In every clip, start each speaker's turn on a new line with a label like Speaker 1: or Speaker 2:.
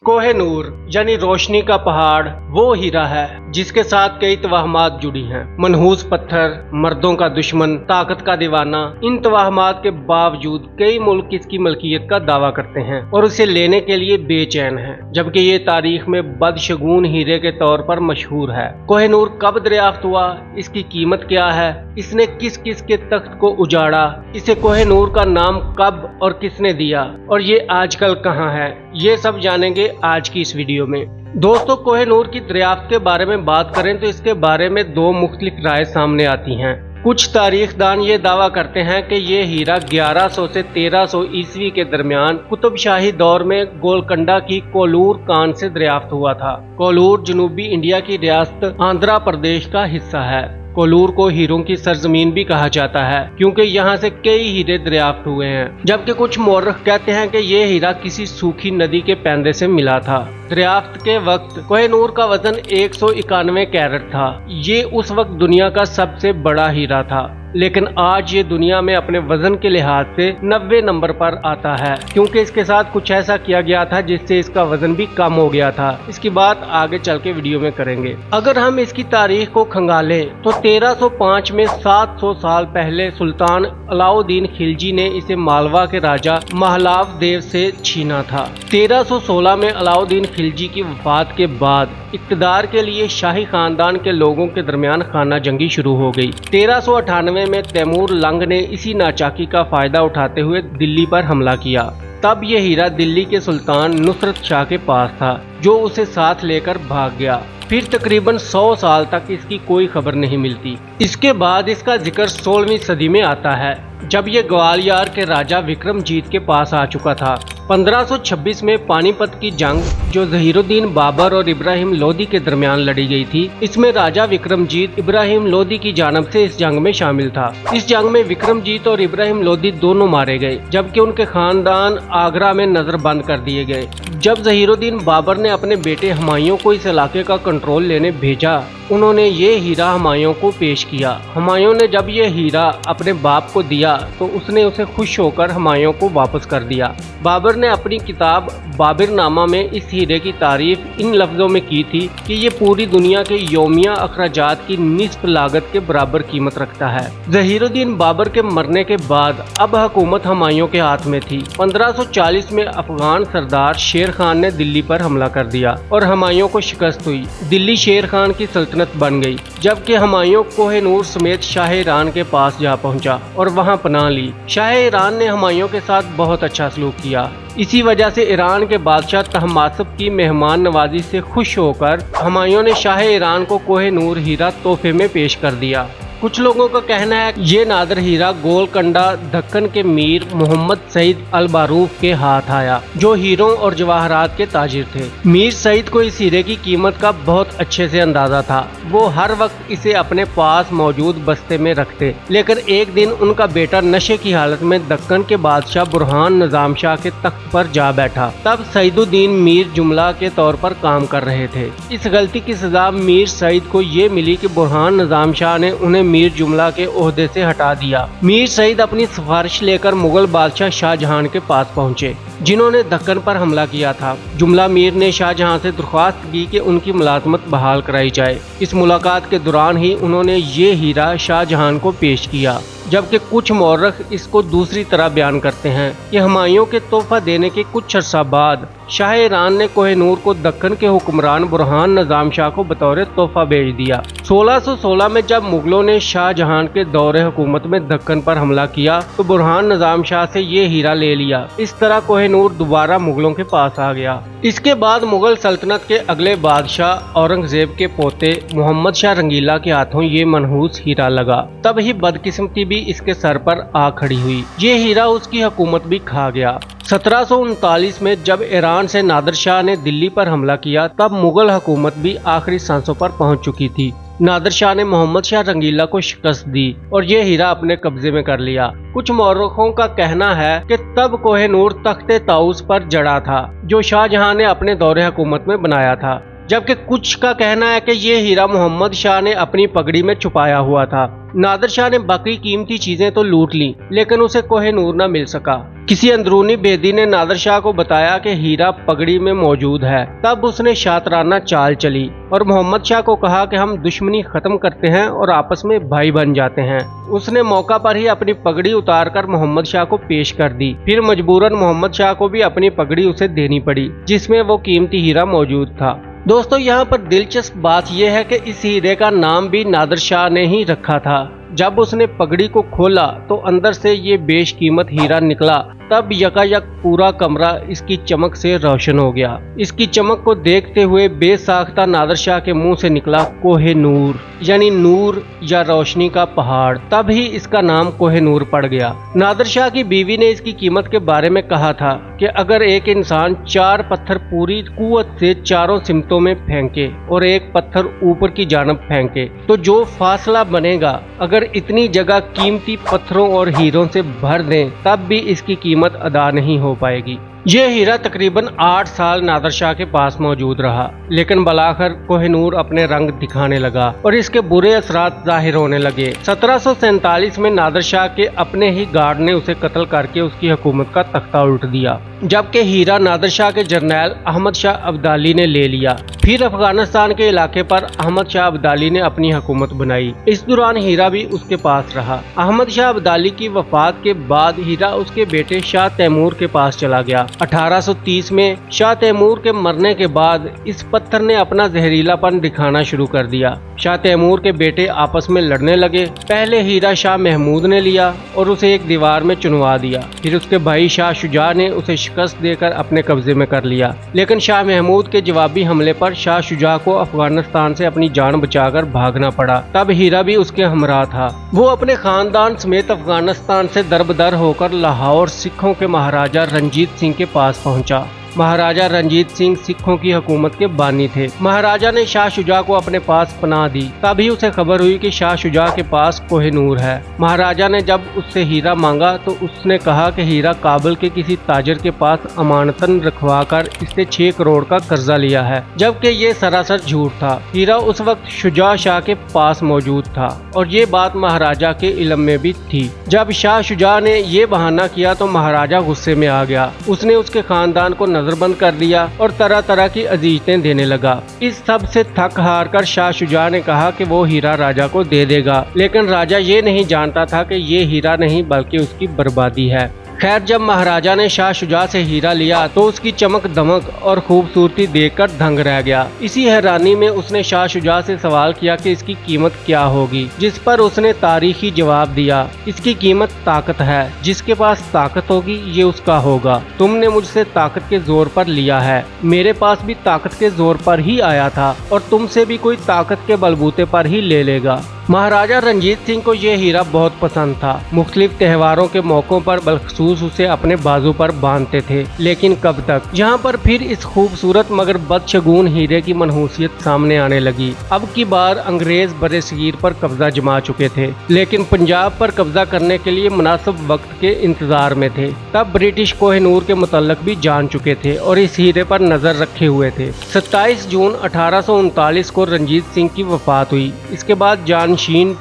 Speaker 1: कोहे नूर यानी रोशनी का पहाड़ वो हीरा है जिसके साथ कई तवाहमात जुड़ी हैं। मनहूस पत्थर, मर्दों का दुश्मन, ताकत का दीवाना। इन तवाहमात के बावजूद कई मुल्क इसकी मलकियत का दावा करते हैं और उसे लेने के लिए बेचैन हैं, जबकि ये तारीख में बदशगून हीरे के तौर पर मशहूर है। कोहे नूर कब दरियाफ्त हुआ, इसकी कीमत क्या है, इसने किस किस के तख्त को उजाड़ा, इसे कोहे नूर का नाम कब और किसने दिया और ये आजकल कहाँ है, ये सब जानेंगे आज की इस वीडियो में। दोस्तों, कोहे नूर की दरियाफ्त के बारे में बात करें तो इसके बारे में दो मुख्तलिफ राय सामने आती हैं। कुछ तारीखदान ये दावा करते हैं कि ये हीरा 1100 से 1300 ईस्वी के दरमियान कुतुब शाही दौर में गोलकंडा की कोलूर कान से दरियाफ्त हुआ था। कोलूर जनूबी इंडिया की रियासत आंध्र प्रदेश का हिस्सा है। कोलूर को हीरों की सरजमीन भी कहा जाता है क्योंकि यहाँ से कई हीरे दरियाफ्त हुए हैं, जबकि कुछ मौरख कहते हैं कि ये हीरा किसी सूखी नदी के पैंदे से मिला था। दरियाफ्त के वक्त कोहे नूर का वजन 191 कैरेट था। ये उस वक्त दुनिया का सबसे बड़ा हीरा था, लेकिन आज ये दुनिया में अपने वजन के लिहाज से 90 नंबर पर आता है, क्योंकि इसके साथ कुछ ऐसा किया गया था जिससे इसका वजन भी कम हो गया था। इसकी बात आगे चल के वीडियो में करेंगे। अगर हम इसकी तारीख को खंगालें तो 1305 में 700 साल पहले सुल्तान अलाउद्दीन खिलजी ने इसे मालवा के राजा महलाव देव से छीना था। 1316 में अलाउद्दीन खिलजी की वफात के बाद इक़्तिदार के लिए शाही खानदान के लोगों के दरमियान खाना जंगी शुरू हो गई। 1398 में तैमूर लंग ने इसी नाचाकी का फायदा उठाते हुए दिल्ली पर हमला किया। तब ये हीरा दिल्ली के सुल्तान नुसरत शाह के पास था, जो उसे साथ लेकर भाग गया। फिर तकरीबन 100 साल तक इसकी कोई खबर नहीं मिलती। इसके बाद इसका जिक्र 16वीं सदी में आता है, जब ये ग्वालियर के राजा विक्रमजीत के पास आ चुका था। 1526 में पानीपत की जंग, जो ज़हीरुद्दीन बाबर और इब्राहिम लोदी के दरमियान लड़ी गई थी, इसमें राजा विक्रमजीत इब्राहिम लोदी की जानब से इस जंग में शामिल था। इस जंग में विक्रमजीत और इब्राहिम लोदी दोनों मारे गए, जबकि उनके खानदान आगरा में नजरबंद कर दिए गए। जब ज़हीरुद्दीन बाबर ने अपने बेटे हुमायूं को इस इलाके का कंट्रोल लेने भेजा, उन्होंने ये हीरा हुमायूं को पेश किया। हुमायूं ने जब ये हीरा अपने बाप को दिया तो उसने उसे खुश होकर हुमायूं को वापस कर दिया। बाबर ने अपनी किताब बाबिरनामा में इस हीरे की तारीफ इन लफ्जों में की थी कि ये पूरी दुनिया के यौमिया अखराजात की निस्फ लागत के बराबर कीमत रखता है। ज़हीरुद्दीन बाबर के मरने के बाद अब हुकूमत हुमायूं के हाथ में थी। 1540 में अफगान सरदार शेर खान ने दिल्ली पर हमला कर दिया और हुमायूं को शिकस्त हुई। दिल्ली शेर खान की सल्तनत बन गई, जबकि हुमायूं कोहे नूर समेत शाह ईरान के पास जा पहुंचा और वहां पनाह ली। शाह ईरान ने हुमायूं के साथ बहुत अच्छा सलूक किया। इसी वजह से ईरान के बादशाह तहमासप की मेहमान नवाजी से खुश होकर हुमायूं ने शाह ईरान को कोहे नूर हीरा तोहफे में पेश कर दिया। कुछ लोगों का कहना है कि ये नादर हीरा गोलकंडा दक्कन के मीर मोहम्मद सईद अल बारूफ के हाथ आया, जो हीरों और जवाहरात के ताजिर थे। मीर सईद को इस हीरे की कीमत का बहुत अच्छे से अंदाजा था। वो हर वक्त इसे अपने पास मौजूद बस्ते में रखते, लेकिन एक दिन उनका बेटा नशे की हालत में दक्कन के बादशाह बुरहान निजाम शाह के तख्त पर जा बैठा। तब सईदुद्दीन मीर जुमला के तौर पर काम कर रहे थे। इस गलती की सजा मीर सईद को ये मिली कि बुरहान निजाम शाह ने उन्हें मीर जुमला के ओहदे से हटा दिया। मीर सईद अपनी सिफारिश लेकर मुगल बादशाह शाहजहां के पास पहुंचे, जिन्होंने दक्कन पर हमला किया था। जुमला मीर ने शाहजहां से दरख्वास्त की कि उनकी मुलाजमत बहाल कराई जाए। इस मुलाकात के दौरान ही उन्होंने ये हीरा शाहजहां को पेश किया, जबकि कुछ मौरख इसको दूसरी तरह बयान करते हैं कि हुमायूं के तोहफा देने के कुछ अर्सा बाद शाह ईरान ने कोहे नूर को दक्कन के हुक्मरान बुरहान निजाम शाह को बतौर तोहफा भेज दिया। 1616 में जब मुगलों ने शाहजहां के दौरे हुकूमत में दक्कन पर हमला किया तो बुरहान निजाम शाह से ये हीरा ले लिया। इस तरह कोहे नूर दोबारा मुगलों के पास आ गया। इसके बाद मुगल सल्तनत के अगले बादशाह औरंगजेब के पोते मोहम्मद शाह रंगीला के हाथों ये मनहूस हीरा लगा। तब ही बदकिस्मती भी इसके सर पर आ खड़ी हुई। ये हीरा उसकी हुकूमत भी खा गया। 1739 में जब ईरान से नादिर शाह ने दिल्ली पर हमला किया, तब मुगल हुकूमत भी आखिरी सांसों पर पहुंच चुकी थी। नादिर शाह ने मोहम्मद शाह रंगीला को शिकस्त दी और ये हीरा अपने कब्जे में कर लिया। कुछ मौरखों का कहना है कि तब कोहे नूर तख्ते ताउस पर जड़ा था, जो शाहजहां ने अपने दौरे हुकूमत में बनाया था, जबकि कुछ का कहना है कि ये हीरा मोहम्मद शाह ने अपनी पगड़ी में छुपाया हुआ था। नादर शाह ने बाकी कीमती चीजें तो लूट ली, लेकिन उसे कोहिनूर न मिल सका। किसी अंदरूनी भेदी ने नादर शाह को बताया कि हीरा पगड़ी में मौजूद है। तब उसने शातराना चाल चली और मोहम्मद शाह को कहा कि हम दुश्मनी खत्म करते हैं और आपस में भाई बन जाते हैं। उसने मौका पर ही अपनी पगड़ी उतारकर मोहम्मद शाह को पेश कर दी। फिर मजबूरन मोहम्मद शाह को भी अपनी पगड़ी उसे देनी पड़ी, जिसमें वो कीमती हीरा मौजूद था। दोस्तों, यहाँ पर दिलचस्प बात यह है कि इस हीरे का नाम भी नादर शाह ने ही रखा था। जब उसने पगड़ी को खोला तो अंदर से ये बेशकीमत हीरा निकला। तब यकायक पूरा कमरा इसकी चमक से रोशन हो गया। इसकी चमक को देखते हुए बेसाख्ता नादर शाह के मुंह से निकला कोहिनूर, यानी नूर या रोशनी का पहाड़। तब ही इसका नाम कोहिनूर पड़ गया। नादर शाह की बीवी ने इसकी कीमत के बारे में कहा था कि अगर एक इंसान 4 पत्थर पूरी कुव्वत से चारों सिमतों में फेंके और एक पत्थर ऊपर की जानब फेंके तो जो फासला बनेगा, अगर इतनी जगह कीमती पत्थरों और हीरों से भर दें तब भी इसकी कीमत अदा नहीं हो पाएगी। यह हीरा तकरीबन 8 साल नादर शाह के पास मौजूद रहा, लेकिन बलाखिर कोहिनूर अपने रंग दिखाने लगा और इसके बुरे असरात जाहिर होने लगे। 1747 में नादर शाह के अपने ही गार्ड ने उसे कत्ल करके उसकी हुकूमत का तख्ता उल्ट दिया, जबकि हीरा नादर शाह के जर्नैल अहमद शाह अब्दाली ने ले लिया। फिर अफगानिस्तान के इलाके पर अहमद शाह अब्दाली ने अपनी हुकूमत बनाई। इस दौरान हीरा भी उसके पास रहा। अहमद शाह अब्दाली की वफात के बाद हीरा उसके बेटे शाह तैमूर के पास चला गया। 1830 में शाह तैमूर के मरने के बाद इस पत्थर ने अपना जहरीलापन दिखाना शुरू कर दिया। शाह तैमूर के बेटे आपस में लड़ने लगे। पहले हीरा शाह महमूद ने लिया और उसे एक दीवार में चुनवा दिया। फिर उसके भाई शाह शुजा ने उसे शिकस्त देकर अपने कब्जे में कर लिया, लेकिन शाह महमूद के जवाबी हमले पर शाह शुजा को अफगानिस्तान से अपनी जान बचाकर भागना पड़ा। तब हीरा भी उसके हमरा था। वो अपने खानदान समेत अफगानिस्तान से दरबदर होकर लाहौर सिखों के महाराजा रंजीत सिंह के पास पहुंचा। महाराजा रंजीत सिंह सिखों की हुकूमत के बानी थे। महाराजा ने शाह शुजा को अपने पास पनाह दी। तभी उसे खबर हुई कि शाह शुजा के पास कोहिनूर है। महाराजा ने जब उससे हीरा मांगा तो उसने कहा कि हीरा काबुल के किसी ताजर के पास अमानतन रखवाकर इससे 6 करोड़ का कर्जा लिया है, जबकि ये सरासर झूठ था। हीरा उस वक्त शुजा शाह के पास मौजूद था और ये बात महाराजा के इल्म में भी थी। जब शाह शुजा ने ये बहाना किया तो महाराजा गुस्से में आ गया। उसने उसके खानदान को नजरबंद कर दिया और तरह तरह की अजीजतें देने लगा। इस सब से थक हार कर शाह शुजा ने कहा कि वो हीरा राजा को दे देगा, लेकिन राजा ये नहीं जानता था कि ये हीरा नहीं बल्कि उसकी बर्बादी है। खैर, जब महाराजा ने शाह शुजा से हीरा लिया तो उसकी चमक दमक और खूबसूरती देखकर दंग रह गया। इसी हैरानी में उसने शाह शुजा से सवाल किया कि इसकी कीमत क्या होगी, जिस पर उसने तारीखी जवाब दिया, इसकी कीमत ताकत है। जिसके पास ताकत होगी ये उसका होगा। तुमने मुझसे ताकत के जोर पर लिया है, मेरे पास भी ताकत के जोर पर ही आया था और तुमसे भी कोई ताकत के बलबूते पर ही ले लेगा। महाराजा रंजीत सिंह को यह हीरा बहुत पसंद था। मुख्तलिफ त्योहारों के मौकों पर बलखसूस उसे अपने बाजू पर बांधते थे, लेकिन कब तक। यहाँ पर फिर इस खूबसूरत मगर बदशगुन हीरे की मनहूसियत सामने आने लगी। अब की बार अंग्रेज बरसगीर पर कब्जा जमा चुके थे, लेकिन पंजाब पर कब्जा करने के लिए मुनासिब वक्त के इंतजार में थे। तब ब्रिटिश कोहिनूर के मुतल्लक भी जान चुके थे और इस हीरे पर नजर रखे हुए थे। 27 जून 1839 को रंजीत सिंह की वफात हुई। इसके बाद जानशीन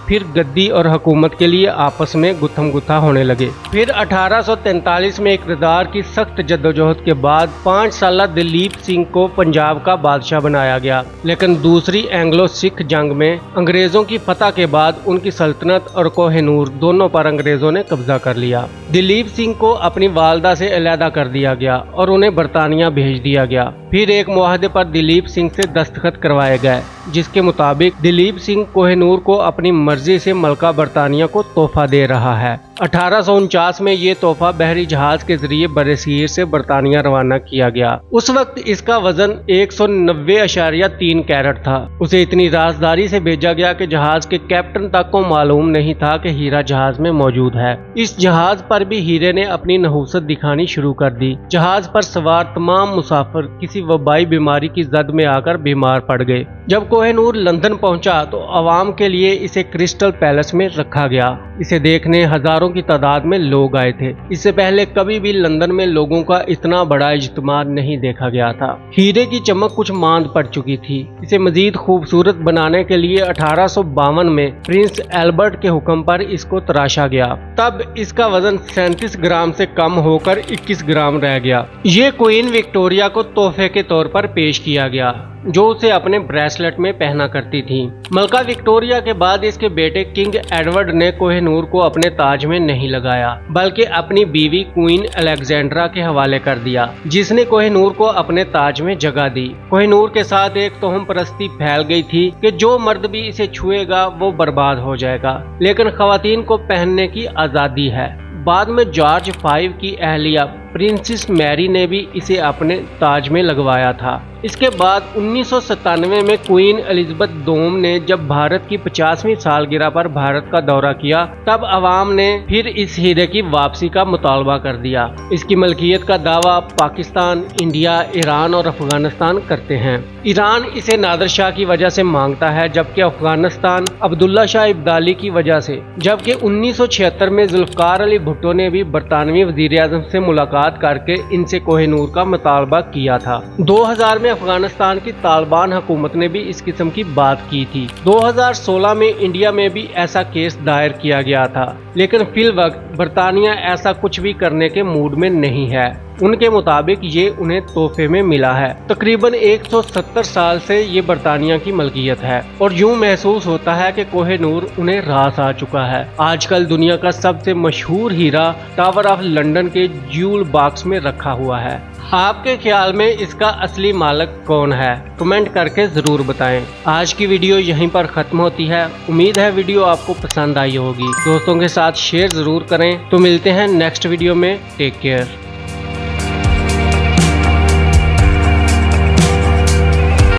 Speaker 1: फिर गद्दी और हुकूमत के लिए आपस में गुत्थम गुत्था होने लगे। फिर 1843 में इक़्तिदार की सख्त जद्दोजहद के बाद 5 साला दिलीप सिंह को पंजाब का बादशाह बनाया गया, लेकिन दूसरी एंग्लो सिख जंग में अंग्रेजों की फतह के बाद उनकी सल्तनत और कोहिनूर दोनों पर अंग्रेजों ने कब्जा कर लिया। दिलीप सिंह को अपनी वालदा से अलहदा कर दिया गया और उन्हें बरतानिया भेज दिया गया। फिर एक मुआहदे पर दिलीप सिंह से दस्तखत करवाए गए, जिसके मुताबिक दिलीप सिंह कोहिनूर को अपनी मर्जी से मलका बरतानिया को तोहफा दे रहा है। 1849 में ये तोहफा बहरी जहाज के जरिए बरसीर से बरतानिया रवाना किया गया। उस वक्त इसका वजन 190.3 कैरेट था। उसे इतनी राजदारी से भेजा गया कि जहाज के कैप्टन तक को मालूम नहीं था कि हीरा जहाज में मौजूद है। इस जहाज पर भी हीरे ने अपनी नहूसत दिखानी शुरू कर दी। जहाज पर सवार तमाम मुसाफिर किसी वबाई बीमारी की जद में आकर बीमार पड़ गए। जब कोहिनूर लंदन पहुंचा तो आवाम के लिए इसे क्रिस्टल पैलेस में रखा गया। इसे देखने हजारों हजारों की तादाद में लोग आए थे। इससे पहले कभी भी लंदन में लोगों का इतना बड़ा इज्तिमा नहीं देखा गया था। हीरे की चमक कुछ मांद पड़ चुकी थी। इसे मजीद खूबसूरत बनाने के लिए 1852 में प्रिंस एल्बर्ट के हुक्म पर इसको तराशा गया। तब इसका वजन 37 ग्राम से कम होकर 21 ग्राम रह गया। ये क्वीन विक्टोरिया को तोहफे के तौर पर पेश किया गया, जो उसे अपने ब्रेसलेट में पहना करती थी। मलका विक्टोरिया के बाद इसके बेटे किंग एडवर्ड ने कोहिनूर को अपने ताज में नहीं लगाया, बल्कि अपनी बीवी क्वीन अलेक्जेंड्रा के हवाले कर दिया, जिसने कोहिनूर को अपने ताज में जगह दी। कोहिनूर के साथ एक तोहम परस्ती फैल गई थी कि जो मर्द भी इसे छुएगा वो बर्बाद हो जाएगा, लेकिन खवातीन को पहनने की आज़ादी है। बाद में जॉर्ज V की अहलिया प्रिंसेस मैरी ने भी इसे अपने ताज में लगवाया था। इसके बाद 1997 में क्वीन एलिजाबेथ दोम ने जब भारत की 50वीं सालगिरह पर भारत का दौरा किया, तब अवाम ने फिर इस हीरे की वापसी का मुतालबा कर दिया। इसकी मलकियत का दावा पाकिस्तान, इंडिया, ईरान और अफगानिस्तान करते हैं। ईरान इसे नादिर शाह की वजह से मांगता है, जबकि अफगानिस्तान अब्दुल्ला शाह इब्दाली की वजह से। जबकि 1976 में जुल्फकार अली भुट्टो ने भी बरतानवी वज़ीर-ए-आज़म से मुलाकात करके इनसे कोहिनूर का मुतालबा किया था। 2000 में अफगानिस्तान की तालिबान हुकूमत ने भी इस किस्म की बात की थी। 2016 में इंडिया में भी ऐसा केस दायर किया गया था, लेकिन फिल वक्त बरतानिया ऐसा कुछ भी करने के मूड में नहीं है। उनके मुताबिक ये उन्हें तोहफे में मिला है। तकरीबन 170 साल से ये बरतानिया की मलकियत है और यूं महसूस होता है कि कोहिनूर उन्हें रास आ चुका है। आजकल दुनिया का सबसे मशहूर हीरा टावर ऑफ लंदन के ज्यूल बॉक्स में रखा हुआ है। आपके ख्याल में इसका असली मालिक कौन है? कमेंट करके जरूर बताएं। आज की वीडियो यहीं पर खत्म होती है। उम्मीद है वीडियो आपको पसंद आई होगी। दोस्तों के साथ शेयर जरूर करें। तो मिलते हैं नेक्स्ट वीडियो में। Take care.